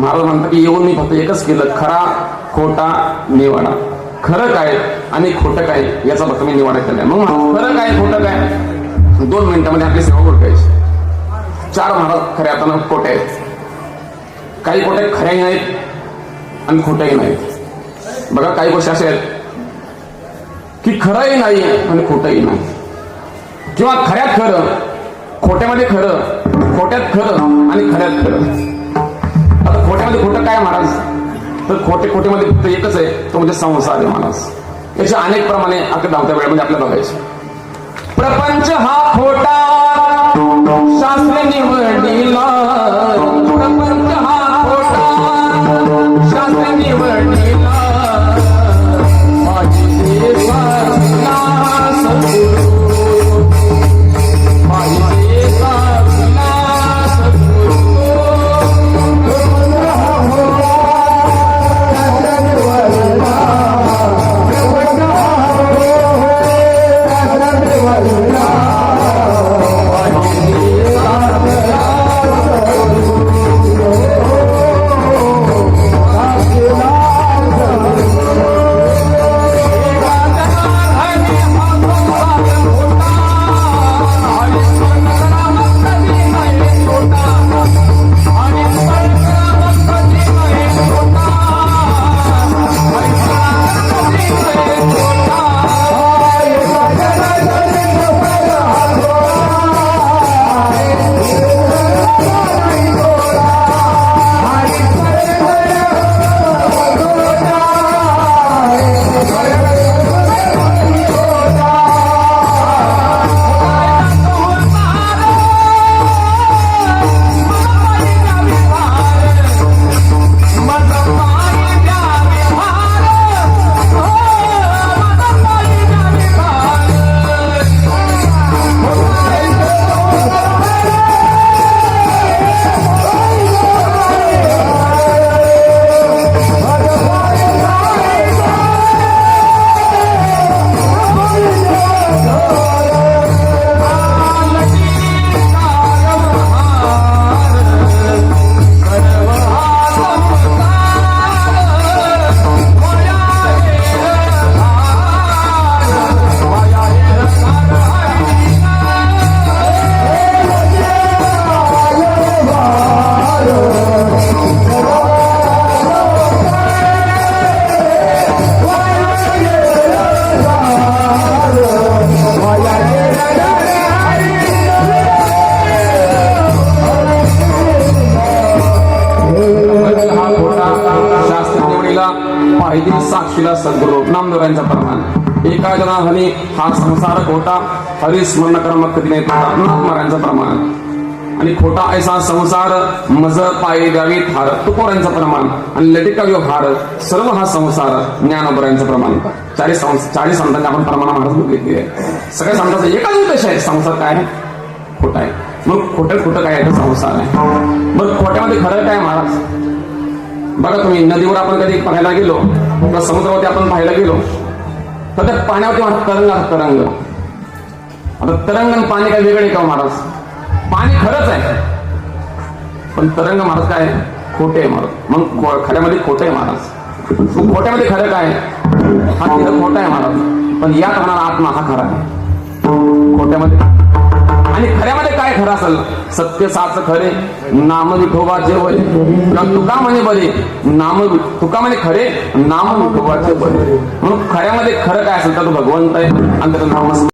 महाराज म्हणतात की येऊन मी फक्त एकच केलं, खरा खोटा निवाडा. खरं काय आणि खोटं काय याचा फक्त मी निवाडा केलाय. मग खरं काय खोटं काय 2 मिनिटांमध्ये आपली सेवा ओळखायची. 4 महाराज खऱ्या अर्थानं खोटे आहेत. काही खोटे खऱ्याही नाहीत आणि खोट्याही नाहीत. बघा काही गोष्टी अशा आहेत की खरंही नाही आणि खोटंही नाही, किंवा खऱ्यात खरं, खोट्यामध्ये खरं, खोट्यात खरं आणि खऱ्यात खरं. आता खोट्यामध्ये खोटं काय महाराज, तर खोटेमध्ये फक्त एकच आहे, तो म्हणजे संसार आहे महाराज. याचे अनेक प्रमाणे आपल्या धावत्या वेळेमध्ये आपल्याला बघायचे. प्रपंच हा खोटा शास्त्र निवडीला, प्रपंच हा खोटा शास्त्र निवडीला, माझी सेवा सद्गुरू, माझी सेवा सद्गुरू. साक्षीला सद्गुरू नामदेवांचा प्रमाण. एका जनाहनी हा संसार खोटा, हरिस्मरण कर्म कधी नाही तोटा, नामदेवांचा प्रमाण. आणि खोटा ऐसा संसार मज पायी द्यावी थार, तुकोरांचा प्रमाण. आणि लटिका व्यवहार सर्व हा संसार ज्ञानोबरांचं प्रमाण. 40 संतांनी आपण प्रमाण महाराज बघितली आहे. सगळ्या संतांचा एकाच उद्देश आहे, संसार काय आहे, खोटा आहे. मग खोटं काय आहे, संसार आहे. मग खोट्यामध्ये खरं काय महाराज. बघा तुम्ही नदीवर आपण कधी पाहायला गेलो किंवा समुद्रावरती आपण पाहायला गेलो तर त्या पाण्यावरती तरंग. आता तरंग आणि पाणी काय वेगळे का महाराज. पाणी खरंच आहे पण तरंग महाराज काय खोटे आहे महाराज. मग खऱ्यामध्ये खोटे आहे महाराज. मग खोट्यामध्ये खरं काय, हा तिथं खोटा आहे महाराज, पण यात होणारा आत्मा हा खरा आहे खोट्यामध्ये. आणि खऱ्यामध्ये काय खरं असेल, सत्य साच खरे नाम विठोबाचे बरे. तुका म्हणे बरे नाम, तुका म्हणे खरे नाम विठोबाचे बरे. म्हणून खऱ्यामध्ये खरं काय असेल तर तो भगवंत आहे आणि त्याचं नाम